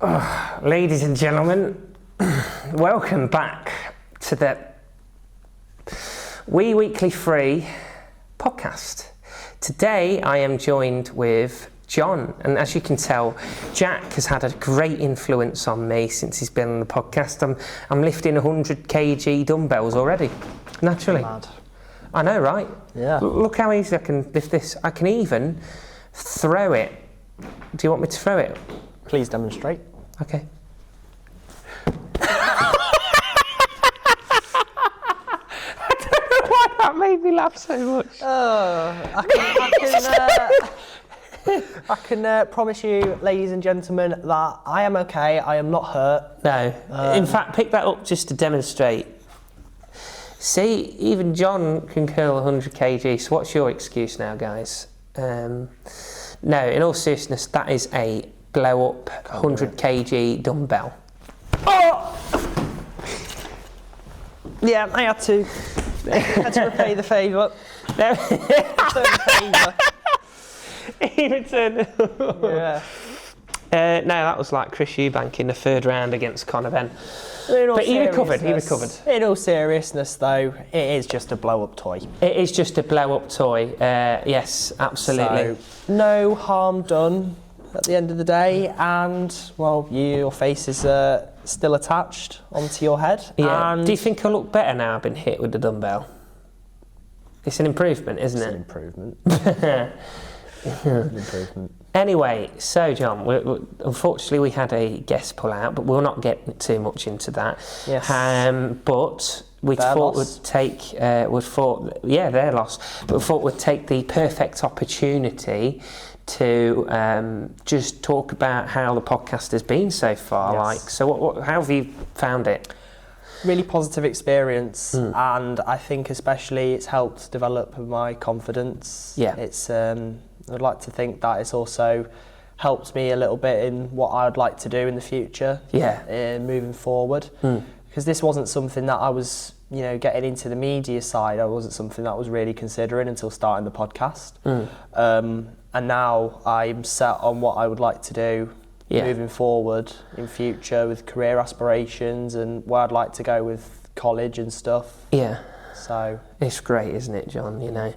Oh, ladies and gentlemen, welcome back to the Weekly Free podcast. Today I am joined with John, and as you can tell, Jack has had a great influence on me since he's been on the podcast. I'm lifting 100 kg dumbbells already, naturally. Mad. I know, right? Yeah. Look how easy I can lift this. I can even throw it. Do you want me to throw it? Please demonstrate. Okay. I don't know why that made me laugh so much. I can promise you, ladies and gentlemen, that I am okay. I am not hurt. No. In fact, pick that up just to demonstrate. See, even John can curl 100 kg, so what's your excuse now, guys? No, in all seriousness, that is a blow up 100 kg dumbbell. Oh! Yeah, I had to repay the favour. He returned. Yeah. No, that was like Chris Eubank in the third round against Conor Benn. But he recovered. In all seriousness, though, it is just a blow-up toy. It is just a blow-up toy. Yes, absolutely. So, no harm done at the end of the day, and well, your face is still attached onto your head. Yeah. And do you think I look better now I've been hit with the dumbbell? It's an improvement, isn't it? It's an improvement. An improvement. Anyway, so John, unfortunately we had a guest pull out, but we'll not get too much into that. Yes. But we thought we'd take, their loss. But we thought we'd take the perfect opportunity to just talk about how the podcast has been so far. Yes. Like, so how have you found it? Really positive experience, and I think especially it's helped develop my confidence. Yeah. It's I'd like to think that it's also helped me a little bit in what I'd like to do in the future. Yeah. Moving forward, because this wasn't something that I was, getting into the media side. I wasn't something that I was really considering until starting the podcast. And now I'm set on what I would like to do. Yeah. Moving forward in future with career aspirations and where I'd like to go with college and stuff. Yeah. So it's great, isn't it, John? Like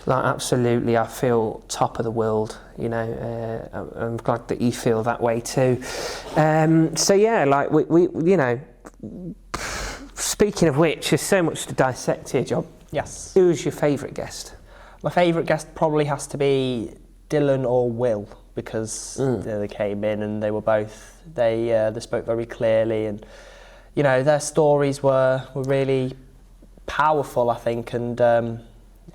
absolutely, I feel top of the world. I'm glad that you feel that way too. So yeah, like we speaking of which, there's so much to dissect here, John. Yes. Who's your favourite guest? My favourite guest probably has to be Dylan or Will, because they came in and they were both they spoke very clearly, and their stories were really powerful, I think, and I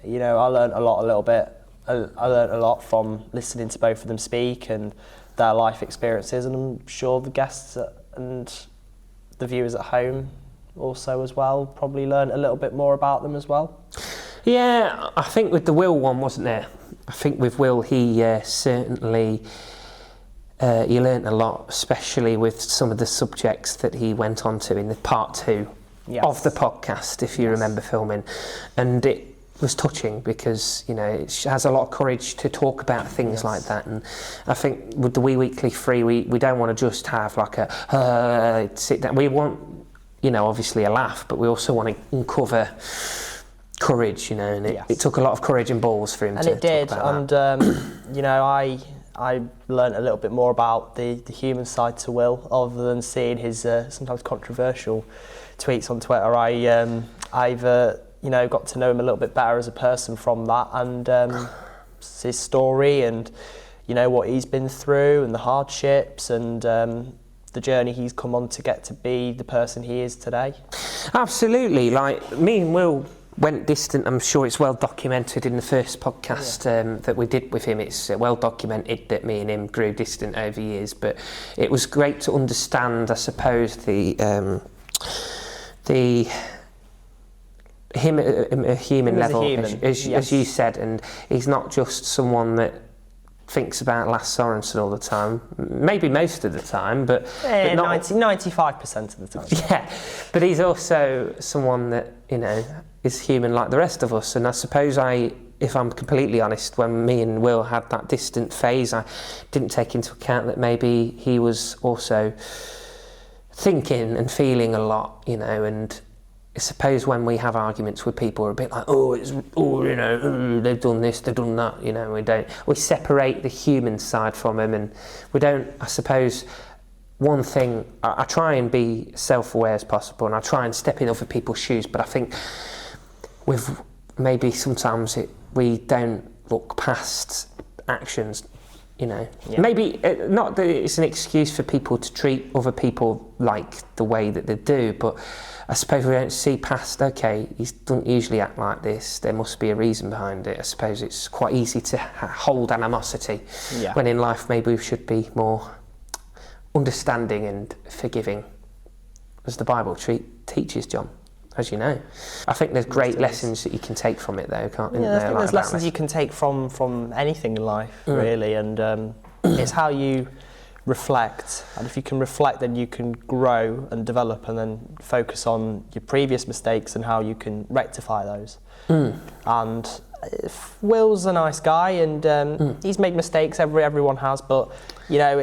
learned a lot from listening to both of them speak and their life experiences, and I'm sure the guests and the viewers at home also as well probably learned a little bit more about them as well. Yeah, I think with the Will one, wasn't there? I think with Will, he certainly you learnt a lot, especially with some of the subjects that he went on to in the part 2 of the podcast, if you remember filming. And it was touching because, it has a lot of courage to talk about things like that. And I think with the Weekly Free, we don't want to just have like a sit down. We want, obviously a laugh, but we also want to uncover courage, and it took a lot of courage and balls for him to talk about that. And I learned a little bit more about the human side to Will, other than seeing his sometimes controversial tweets on Twitter. I've got to know him a little bit better as a person from that, and his story, and what he's been through, and the hardships, and the journey he's come on to get to be the person he is today. Absolutely. Like, me and Will went distant. I'm sure it's well documented in the first podcast that we did with him. It's well documented that me and him grew distant over years, but it was great to understand, I suppose, him at a human level, as you said, and he's not just someone that thinks about Last Sorensen all the time, maybe most of the time, but not 95% of the time. Yeah, but he's also someone that is human like the rest of us. And I suppose if I'm completely honest, when me and Will had that distant phase, I didn't take into account that maybe he was also thinking and feeling a lot, you know. And I suppose when we have arguments with people, we're a bit like, they've done this, they've done that, you know. We separate the human side from them, and we don't, I suppose. One thing, I try and be self-aware as possible, and I try and step in other people's shoes, but I think with maybe sometimes we don't look past actions, you know. Yeah. Maybe not that it's an excuse for people to treat other people like the way that they do, but I suppose we don't see past, okay, he doesn't usually act like this, there must be a reason behind it. I suppose it's quite easy to hold animosity, when in life maybe we should be more understanding and forgiving, as the Bible teaches, John, as you know. I think there's great lessons that you can take from it, though, can't you? Yeah, I think there's lessons you can take from anything in life, really, and it's how you reflect, and if you can reflect, then you can grow and develop, and then focus on your previous mistakes and how you can rectify those. And Will's a nice guy, and he's made mistakes. Everyone has, but you know,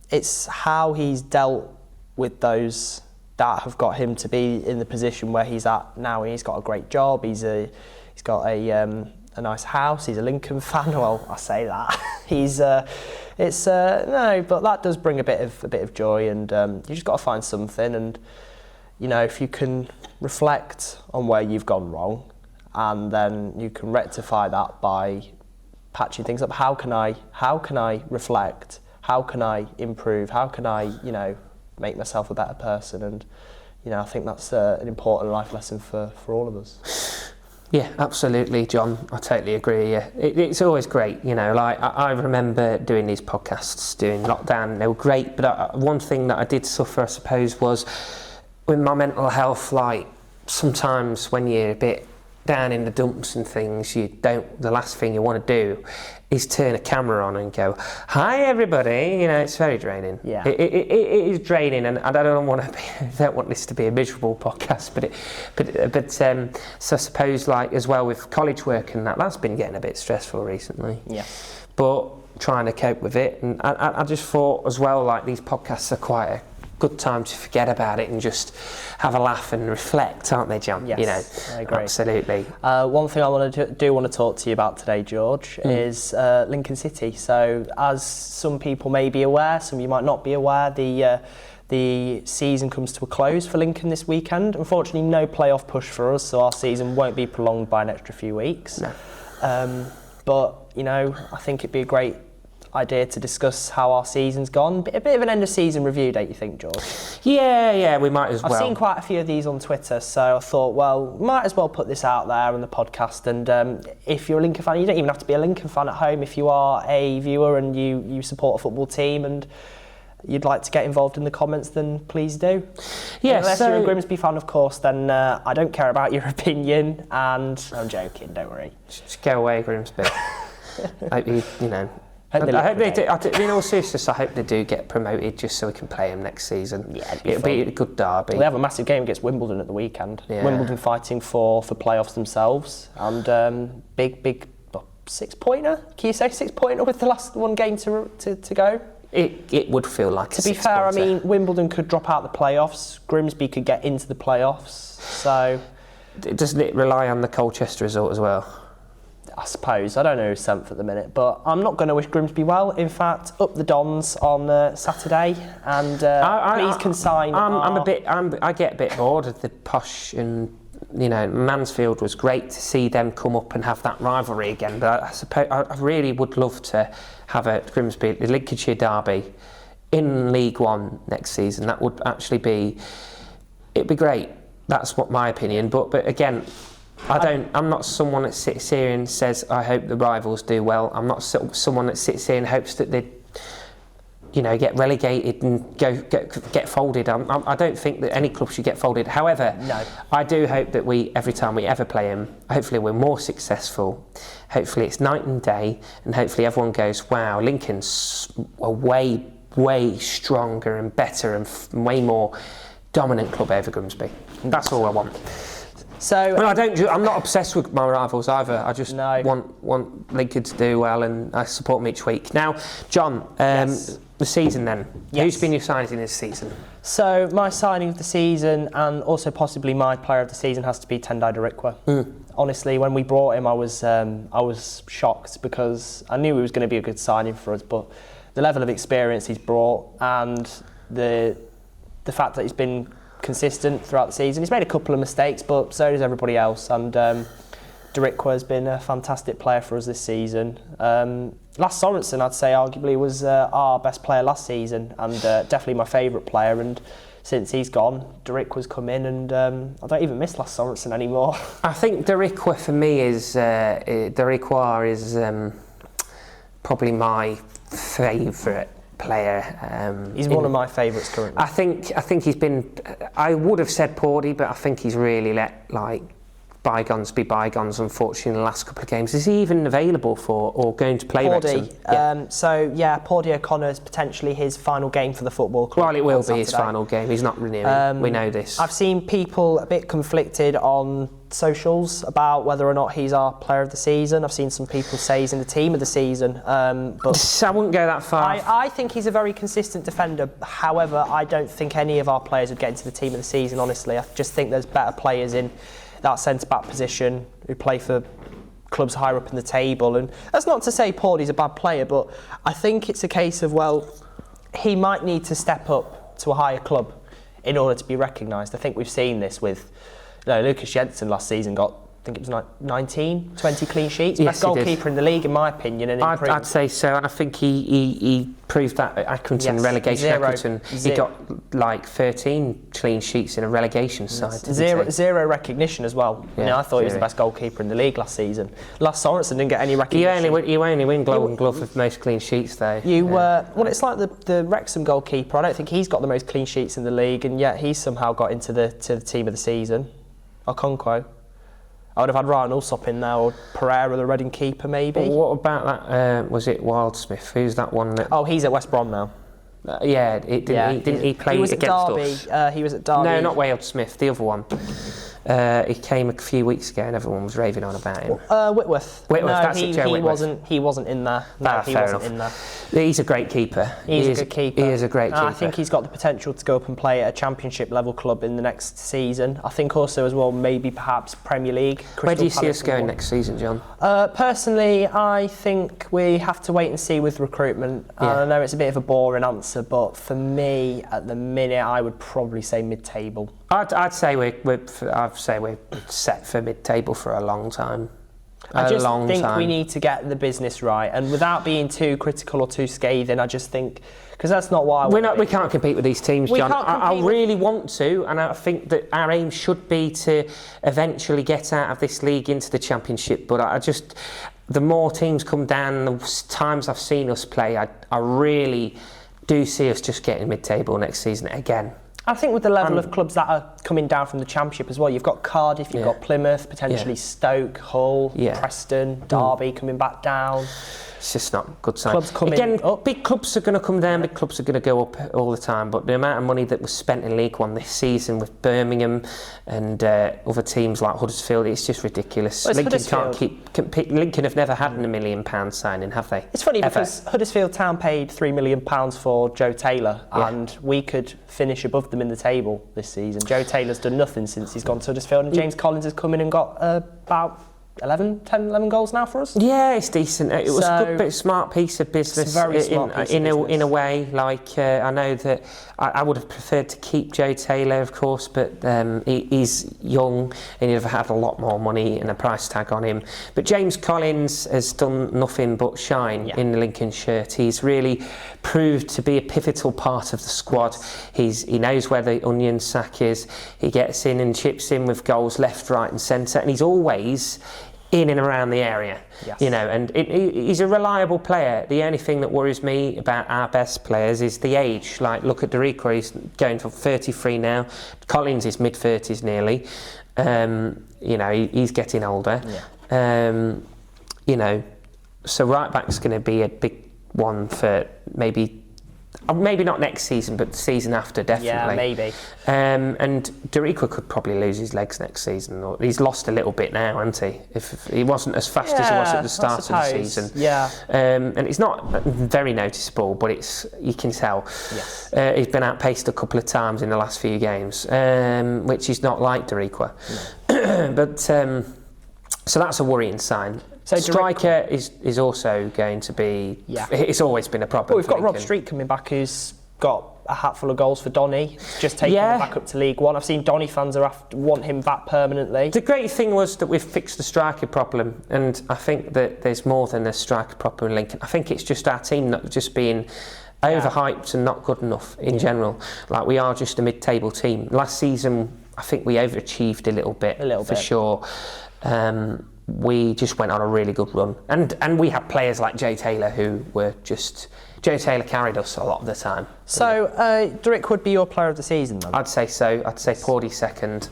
it's how he's dealt with those that have got him to be in the position where he's at now. He's got a great job. He's got a nice house. He's a Lincoln fan. Well, I say that. No, but that does bring a bit of joy, and you just got to find something. And you know, if you can reflect on where you've gone wrong, and then you can rectify that by patching things up. How can I reflect? How can I improve? How can I, you know, make myself a better person? And, you know, I think that's an important life lesson for all of us. Yeah, absolutely, John. I totally agree. Yeah, it's always great, you know. Like I remember doing these podcasts during lockdown. They were great, but one thing that I did suffer, I suppose, was with my mental health. Like sometimes when you're a bit down in the dumps and things, the last thing you want to do is turn a camera on and go, "Hi everybody," you know. It's very draining. Yeah, it is draining, and I don't want this to be a miserable podcast, but so I suppose, like, as well with college work and that's been getting a bit stressful recently. Yeah, but trying to cope with it, and I just thought as well, like, these podcasts are quite a good time to forget about it and just have a laugh and reflect, aren't they, John? Yes, you know, I agree. Absolutely. One thing I want to talk to you about today, George, is Lincoln City. So, as some people may be aware, some of you might not be aware, the season comes to a close for Lincoln this weekend. Unfortunately, no playoff push for us, so our season won't be prolonged by an extra few weeks. No. But you know, I think it'd be a great idea to discuss how our season's gone. A bit of an end of season review, don't you think, George? Yeah, we might as well. I've seen quite a few of these on Twitter, so I thought, well, might as well put this out there on the podcast. And if you're a Lincoln fan, you don't even have to be a Lincoln fan at home. If you are a viewer and you support a football team and you'd like to get involved in the comments, then please do. Yeah, unless you're a Grimsby fan, of course, then I don't care about your opinion, and I'm joking, don't worry. Just go away, Grimsby. you know. I hope they do. In all seriousness, I hope they do get promoted just so we can play them next season. Yeah, it'll be a good derby. We have a massive game against Wimbledon at the weekend. Yeah. Wimbledon fighting for playoffs themselves, and big 6-pointer. Can you say 6-pointer with the last one game to go? It would feel like to be fair, I mean, Wimbledon could drop out the playoffs. Grimsby could get into the playoffs. So doesn't it rely on the Colchester result as well? I suppose. I don't know who's 7th at the minute, but I'm not going to wish Grimsby well. In fact, up the Dons on Saturday, and please consign. I get a bit bored of the posh, and you know, Mansfield was great to see them come up and have that rivalry again. But I suppose I really would love to have a Grimsby, the Lincolnshire derby, in League One next season. That would actually it'd be great. That's what my opinion. But again, I'm not someone that sits here and says, I hope the rivals do well. I'm not someone that sits here and hopes that they, you know, get relegated and get folded. I don't think that any club should get folded. However, no. I do hope that every time we ever play them, hopefully we're more successful. Hopefully it's night and day, and hopefully everyone goes, wow, Lincoln's a way stronger and better and way more dominant club over Grimsby. That's all I want. So Well, I'm not obsessed with my rivals either. I just want Lincoln to do well, and I support them each week. Now, John, the season then. Yes. Who's been your signing this season? So my signing of the season, and also possibly my player of the season, has to be Tendai Darikwa. Honestly, when we brought him, I was shocked because I knew he was going to be a good signing for us, but the level of experience he's brought and the fact that he's been consistent throughout the season. He's made a couple of mistakes, but so does everybody else. And Darikwa has been a fantastic player for us this season. Lars Sorensen, I'd say, arguably was our best player last season, and definitely my favourite player. And since he's gone, Darikwa's come in, and I don't even miss Lars Sorensen anymore. I think Darikwa for me is probably my favourite player. He's one of my favourites currently. I think he's been. I would have said Pordy, but I think he's really let bygones be bygones. Unfortunately, in the last couple of games, is he even available for or going to play Pordy? Wrexham? Pordy O'Connor's potentially his final game for the football club. Well, it will be his final game. He's not renewing. We know this. I've seen people a bit conflicted on socials about whether or not he's our player of the season. I've seen some people say he's in the team of the season, but I wouldn't go that far. I think he's a very consistent defender. However, I don't think any of our players would get into the team of the season, honestly. I just think there's better players in that centre-back position who play for clubs higher up in the table. And that's not to say Pordy's a bad player, but I think it's a case of, well, he might need to step up to a higher club in order to be recognised. I think we've seen this with Lucas Jensen last season got, I think it was 19, 20 clean sheets. Yes, Best goalkeeper in the league, in my opinion. And I'd say so, and I think he proved that at Accrington, relegation Accrington. He got like 13 clean sheets in a relegation side. Zero recognition as well. I thought he was the best goalkeeper in the league last season. Lars Sorensen didn't get any recognition. You only win Golden Glove with most clean sheets, though. Well, it's like the Wrexham goalkeeper. I don't think he's got the most clean sheets in the league, and yet he's somehow got into the team of the season. Okonkwo. I would have had Ryan Alsop in there, or Pereira, the Reading keeper, maybe. Well, what about that? Was it Wildsmith? Who's that one? Oh, he's at West Brom now. Didn't he play against us? He was at Derby. No, not Wildsmith, the other one. He came a few weeks ago and everyone was raving on about him. Whitworth. That's it, Joe Whitworth. He wasn't in there. No, he wasn't in there. He's a great keeper. He's a good keeper. He is a great keeper. I think he's got the potential to go up and play at a championship level club in the next season. I think also as well, maybe perhaps Premier League. Where do you see us going next season, John? Personally, I think we have to wait and see with recruitment. I know it's a bit of a boring answer, but for me, at the minute, I would probably say mid-table. I'd say we're set for mid-table for a long time. I just think we need to get the business right, and without being too critical or too scathing, I just think, because that's not why we can't compete with these teams, John. I really want to, and I think that our aim should be to eventually get out of this league into the Championship. But the more teams come down, the times I've seen us play, I really do see us just getting mid-table next season again. I think with the level of clubs that are coming down from the Championship as well, you've got Cardiff, you've got Plymouth, potentially Stoke, Hull, Preston, Derby coming back down. It's just not a good sign. Clubs coming up. Big clubs are going to come down, big clubs are going to go up all the time, but the amount of money that was spent in League One this season with Birmingham and other teams like Huddersfield, it's just ridiculous. Well, Lincoln can't compete. Lincoln have never had a £1 million signing, have they? It's funny because Huddersfield Town paid £3 million for Joe Taylor, and we could finish above them in the table this season. Joe Taylor's done nothing since he's gone to Huddersfield, and James Collins has come in and got about 11 goals now for us. Yeah, it's decent. It was a good bit smart piece of business. It's a very smart piece of business. In a way, like I know that I would have preferred to keep Joe Taylor, of course, but he's young and he'd have had a lot more money and a price tag on him. But James Collins has done nothing but shine in the Lincoln shirt. He's really proved to be a pivotal part of the squad. He knows where the onion sack is. He gets in and chips in with goals left, right and centre, and he's always in and around the area, and he's a reliable player. The only thing that worries me about our best players is the age. Like, look at Darikwa, he's going for 33 now. Collins is mid-30s nearly. He's getting older. So right back's going to be a big one for maybe maybe not next season, but the season after, definitely. Yeah, maybe. And Darikwa could probably lose his legs next season. Or he's lost a little bit now, hasn't he? If he wasn't as fast as he was at the start of the season. Yeah. And it's not very noticeable, but you can tell. Yes. He's been outpaced a couple of times in the last few games, which is not like Darikwa. No. But so that's a worrying sign. So striker is also going to be. Yeah. It's always been a problem. Well, we've got Rob Street coming back, who's got a hatful of goals for Donny, just taking him back up to League One. I've seen Donny fans want him back permanently. The great thing was that we've fixed the striker problem, and I think that there's more than a striker problem in Lincoln. I think it's just our team not just being overhyped and not good enough in general. Like, we are just a mid-table team. Last season, I think we overachieved a little bit. For sure. We just went on a really good run, and we had players like Joe Taylor who were just. Joe Taylor carried us a lot of the time. So Durick would be your player of the season then? I'd say so. I'd say Pordy second.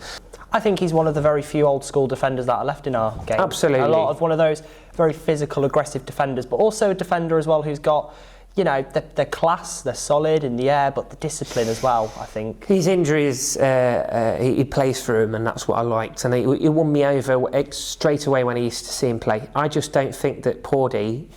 I think he's one of the very few old school defenders that are left in our game. Absolutely. A lot of one of those very physical, aggressive defenders, but also a defender as well who's got, you know, the class, they're solid in the air, but the discipline as well, I think. His injuries, he plays through him, and that's what I liked. And he won me over straight away when I used to see him play. I just don't think that Pordy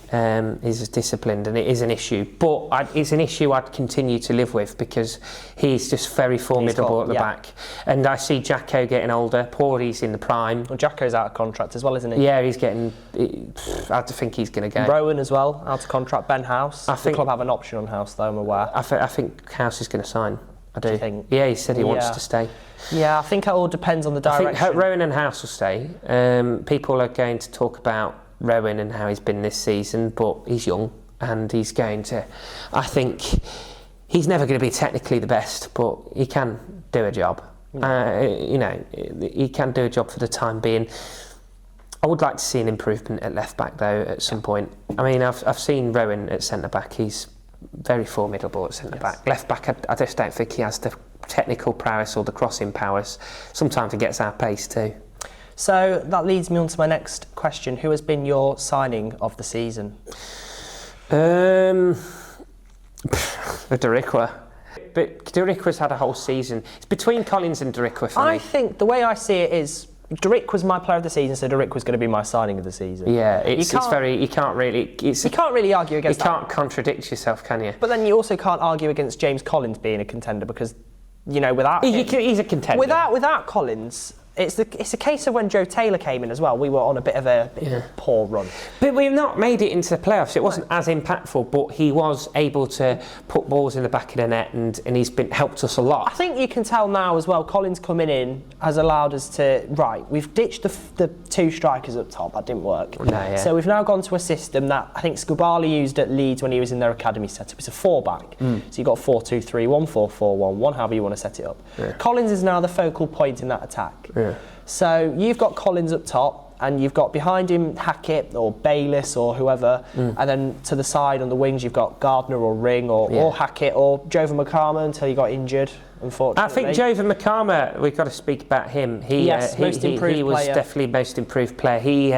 is as disciplined, and it is an issue. But it's an issue I'd continue to live with, because he's just very formidable at the back. And I see Jacko getting older. Pordy's in the prime. Well, Jacko's out of contract as well, isn't he? Yeah, he's getting. I think he's going to go. Rowan as well, out of contract. Ben House. The club have an option on House, though, I'm aware. I think House is going to sign. I do. You think? Yeah, he said he wants to stay. Yeah, I think it all depends on the direction. I think Rowan and House will stay. People are going to talk about Rowan and how he's been this season, but he's young and he's going to. I think he's never going to be technically the best, but he can do a job. You know, he can do a job for the time being. I would like to see an improvement at left back though at some point. I mean, I've seen Rowan at centre back. He's very formidable at centre back. Left back, I just don't think he has the technical prowess or the crossing powers. Sometimes he gets our pace too. So that leads me on to my next question. Who has been your signing of the season? Darikwa. But Darikwa's had a whole season. It's between Collins and Darikwa for me. I think the way I see it is, Durick was my player of the season, so Durick was going to be my signing of the season. Yeah, you can't really argue against that. You can't contradict yourself, can you? But then you also can't argue against James Collins being a contender, because, you know, without him, he's a contender. Without Collins, it's a case of when Joe Taylor came in as well. We were on a bit of a poor run. But we've not made it into the playoffs. It wasn't as impactful, but he was able to put balls in the back of the net, and he's helped us a lot. I think you can tell now as well, Collins coming in has allowed us to, we've ditched the two strikers up top. That didn't work. So we've now gone to a system that I think Scubali used at Leeds when he was in their academy setup. It's a 4-back. So you've got 4-2-3-1, 4-4-1-1, however you want to set it up. Yeah. Collins is now the focal point in that attack. Yeah. So you've got Collins up top, and you've got behind him Hackett or Bayliss or whoever, and then to the side on the wings you've got Gardner or Ring or Hackett or Jova Makama until he got injured, unfortunately. I think Jova Makama, we've got to speak about him. He was definitely most improved player. He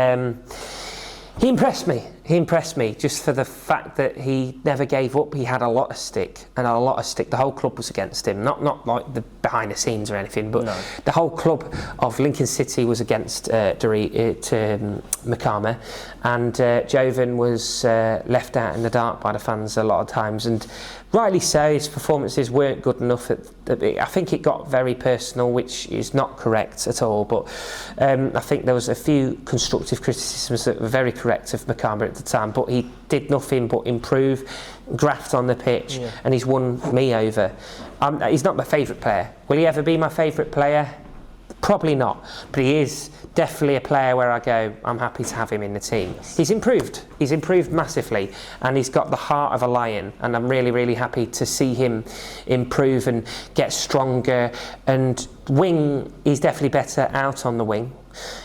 impressed me. He impressed me just for the fact that he never gave up. He had a lot of stick. The whole club was against him. Not like the behind the scenes or anything, but the whole club of Lincoln City was against Makama, and Jovan was left out in the dark by the fans a lot of times, and rightly so. His performances weren't good enough. I think it got very personal, which is not correct at all, but I think there was a few constructive criticisms that were very correct of Makama at the time, but he did nothing but improve, graft on the pitch, and he's won me over. He's not my favourite player. Will he ever be my favourite player? Probably not, but he is definitely a player where I go, I'm happy to have him in the team. He's improved massively, and he's got the heart of a lion, and I'm really, really happy to see him improve and get stronger. And wing, he's definitely better out on the wing.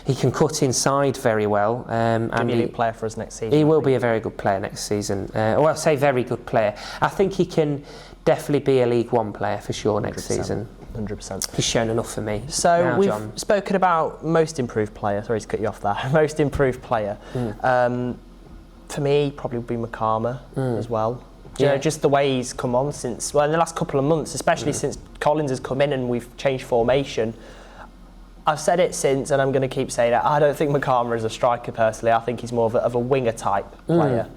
He can cut inside very well. And be a good player for us next season. He will be a very good player next season. Well, I say very good player. I think he can definitely be a League One player for sure next season. 100%. He's shown enough for me. So now, we've John. spoken about most improved player. Sorry to cut you off there. Most improved player. For me, probably would be Makama as well. You know, just the way he's come on since, well, in the last couple of months, especially since Collins has come in and we've changed formation. I've said it since, and I'm going to keep saying it. I don't think McCartney is a striker personally. I think he's more of a winger type player.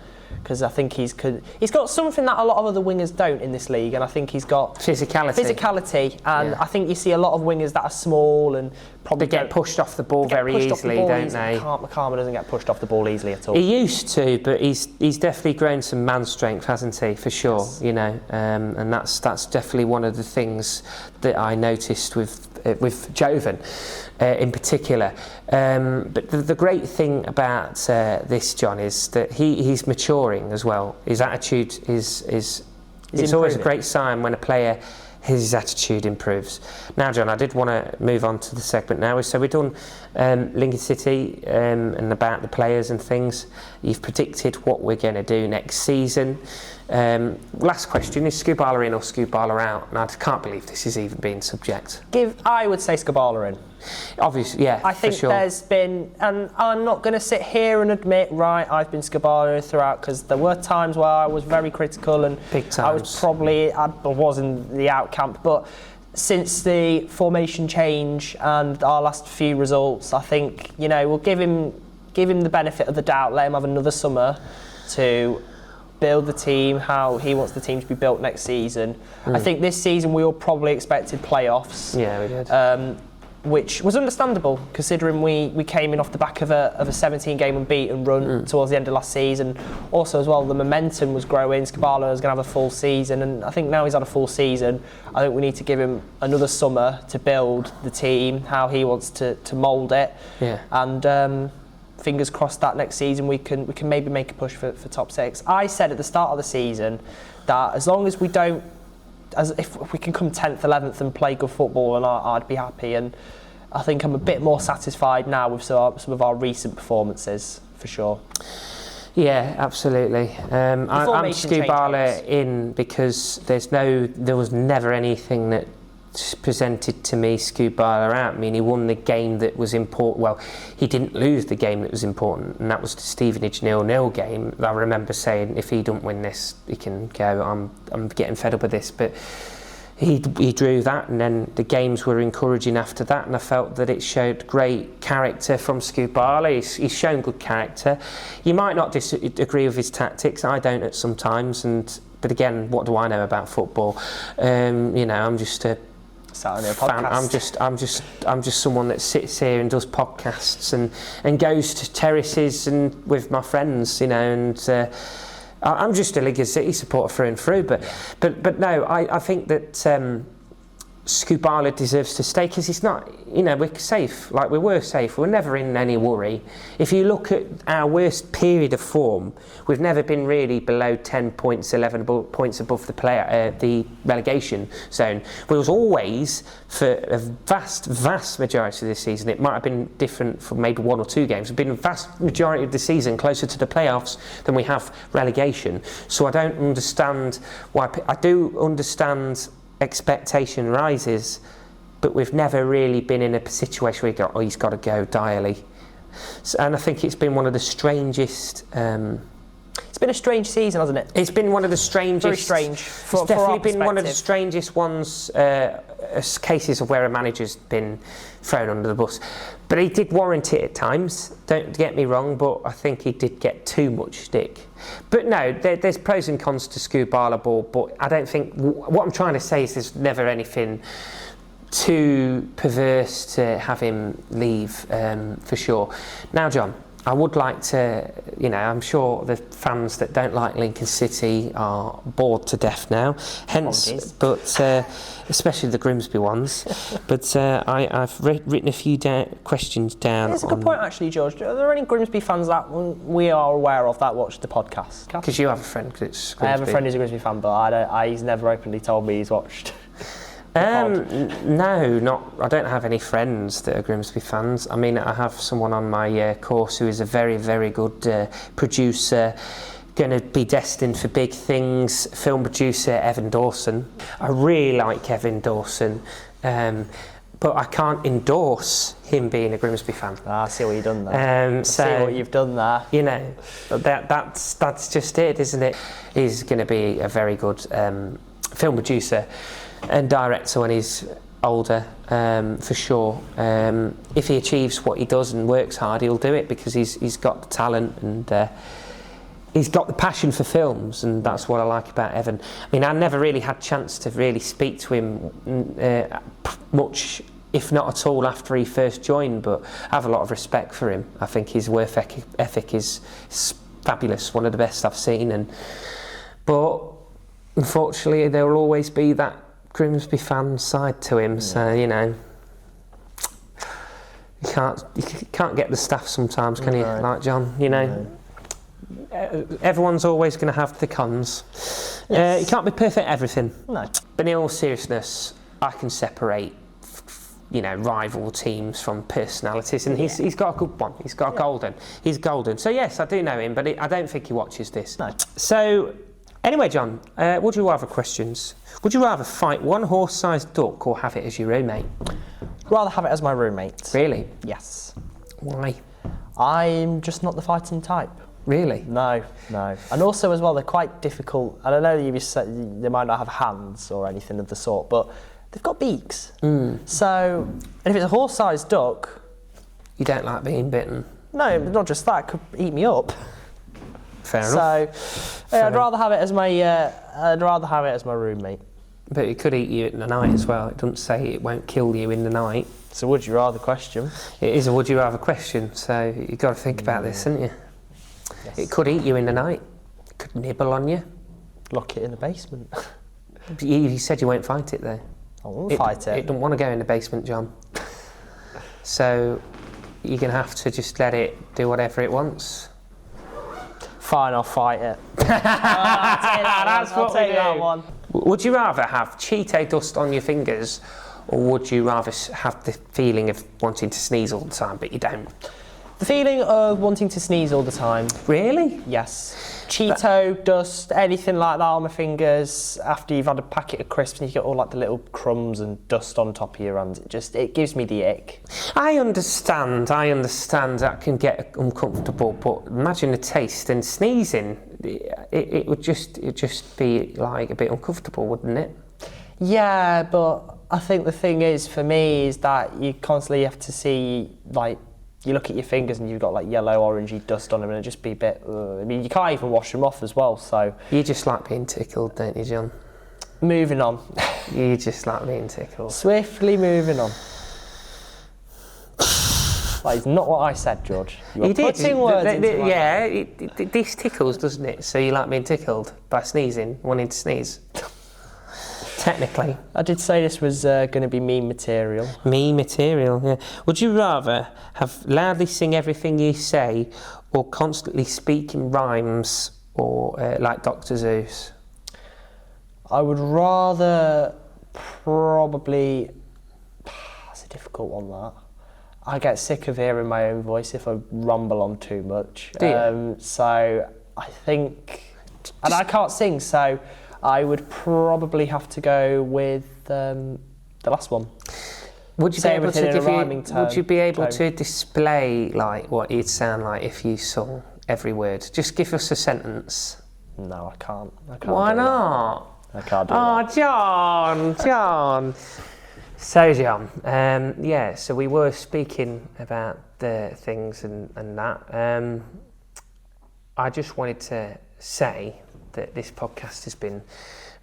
Because I think he's got something that a lot of other wingers don't in this league, and I think he's got physicality, and I think you see a lot of wingers that are small and probably they get pushed off the ball very easily, don't they? McCartney doesn't get pushed off the ball easily at all. He used to, but he's definitely grown some man strength, hasn't he? For sure, yes. You know, and that's definitely one of the things that I noticed with Jovan in particular. But the great thing about this, John, is that he's maturing as well. His attitude is it's always a great sign when a player, his attitude improves. Now, John, I did want to move on to the segment now. So we've done Lincoln City and about the players and things. You've predicted what we're going to do next season. Last question, is Skubala in or Skubala out? And I can't believe this is even being subject. I would say Skubala in. Obviously, yeah, I think there's been, and I'm not going to sit here and admit, right, I've been Skubala throughout, because there were times where I was very critical and I was in the out camp, but since the formation change and our last few results, I think, you know, we'll give him the benefit of the doubt, let him have another summer to build the team how he wants the team to be built next season. I think this season we all probably expected playoffs. Yeah, we did. Which was understandable, considering we came in off the back of a 17-game unbeaten run towards the end of last season. Also, as well, the momentum was growing. Skubala was going to have a full season, and I think now he's had a full season. I think we need to give him another summer to build the team how he wants to mould it. Yeah. And fingers crossed that next season we can maybe make a push for top six. I said at the start of the season that as long as we don't, if we can come 10th, 11th and play good football, and I'd be happy. And I think I'm a bit more satisfied now with some of our recent performances, for sure. Yeah, absolutely. I'm Skubala in because there was never anything that presented to me Skubala out. I mean, he won the game that was important. Well, he didn't lose the game that was important, and that was the Stevenage 0-0 game. I remember saying, if he don't win this, he can go. I'm getting fed up with this. But he drew that, and then the games were encouraging after that, and I felt that it showed great character from Skubala. He's shown good character. You might not disagree with his tactics. I don't at some times, but again, what do I know about football? You know, I'm just a fan. I'm just someone that sits here and does podcasts and goes to terraces and with my friends, you know, and I'm just a Lincoln City supporter through and through. But no, I think that Skubala deserves to stay because he's not, you know, we're safe. Like we were safe. We're never in any worry. If you look at our worst period of form, we've never been really below 10 points, 11 points above the relegation zone. We was always, for a vast majority of this season, it might have been different for maybe one or two games, we've been a vast majority of the season closer to the playoffs than we have relegation. So I don't understand why. I do understand expectation rises, but we've never really been in a situation where you go, he's got to go direly. And I think it's been one of the strangest. It's been a strange season, hasn't it? It's been one of the strangest. Very strange. It's definitely been one of the strangest ones, cases of where a manager's been thrown under the bus. But he did warrant it at times, don't get me wrong, but I think he did get too much stick. But no, there's pros and cons to Skubala ball, but I don't think, what I'm trying to say is there's never anything too perverse to have him leave, for sure. Now, John, I would like to, you know, I'm sure the fans that don't like Lincoln City are bored to death now. Hence, Apologies. but especially the Grimsby ones. But I've written a few questions down. It's a good point, actually, George. Are there any Grimsby fans that we are aware of that watch the podcast? Because you have a friend that's Grimsby. I have a friend who's a Grimsby fan, but he's never openly told me he's watched. No, I don't have any friends that are Grimsby fans. I mean, I have someone on my course who is a very, very good producer, going to be destined for big things, film producer Evan Dawson. I really like Evan Dawson, but I can't endorse him being a Grimsby fan. I see what you've done there. So, see what you've done there. You know, that's just it, isn't it? He's going to be a very good film producer and director when he's older, for sure. If he achieves what he does and works hard, he'll do it because he's got the talent and he's got the passion for films, and that's what I like about Evan. I mean, I never really had a chance to really speak to him much, if not at all, after he first joined, but I have a lot of respect for him. I think his work ethic is fabulous, one of the best I've seen. But unfortunately, there will always be that Grimsby fan side to him. So you know, you can't get the staff sometimes, can you? Like John, you know. Everyone's always going to have the cons. Yes. You can't be perfect at everything. No. But in all seriousness, I can separate, you know, rival teams from personalities, and he's got a good one. He's got a golden. He's golden. So yes, I do know him, but I don't think he watches this. No. So anyway, John, would you rather questions? Would you rather fight one horse-sized duck or have it as your roommate? Rather have it as my roommate. Really? Yes. Why? I'm just not the fighting type. Really? No. And also as well, they're quite difficult. And I know you said they might not have hands or anything of the sort, but they've got beaks. So, and if it's a horse-sized duck... You don't like being bitten? No, not just that, it could eat me up. Fair enough. So, I'd rather have it as my roommate. But it could eat you in the night as well. It doesn't say it won't kill you in the night. So would you rather question? It is a would you rather question, so you've got to think about this, haven't you? Yes. It could eat you in the night. It could nibble on you. Lock it in the basement. You said you won't fight it though. I won't fight it. It doesn't want to go in the basement, John. So you're going to have to just let it do whatever it wants. Fine, I'll fight it. I'll take that one. Would you rather have Cheeto dust on your fingers, or would you rather have the feeling of wanting to sneeze all the time, but you don't? The feeling of wanting to sneeze all the time. Really? Yes. Cheeto, dust, anything like that on my fingers after you've had a packet of crisps and you get all like the little crumbs and dust on top of your hands. It gives me the ick. I understand that can get uncomfortable, but imagine the taste and sneezing. It would just be like a bit uncomfortable, wouldn't it? Yeah, but I think the thing is for me is that you constantly have to see like you look at your fingers and you've got like yellow, orangey dust on them, and it'd just be a bit. I mean, you can't even wash them off as well. So you just like being tickled, don't you, John? Moving on. You just like being tickled. Swiftly moving on. That is not what I said, George. You are putting words into my mouth. This tickles, doesn't it? So you like being tickled by sneezing, wanting to sneeze. Technically. I did say this was going to be meme material. Meme material, yeah. Would you rather have loudly sing everything you say, or constantly speak in rhymes, or like Dr. Zeus? I would rather probably... That's a difficult one, that. I get sick of hearing my own voice if I rumble on too much. Do you? So I think... And I can't sing, so I would probably have to go with the last one. Would you be able to would you be able to display like what you'd sound like if you sung every word? Just give us a sentence. No, I can't. Why not? I can't do that. Oh, John. So, John, so we were speaking about the things and that. I just wanted to say that this podcast has been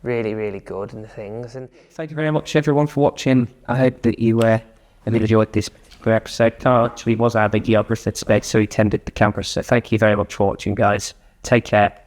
really, really good and things. And thank you very much, everyone, for watching. I hope that you enjoyed this episode. Carl actually was our videographer today, so he tended the camera. So thank you very much for watching, guys. Take care.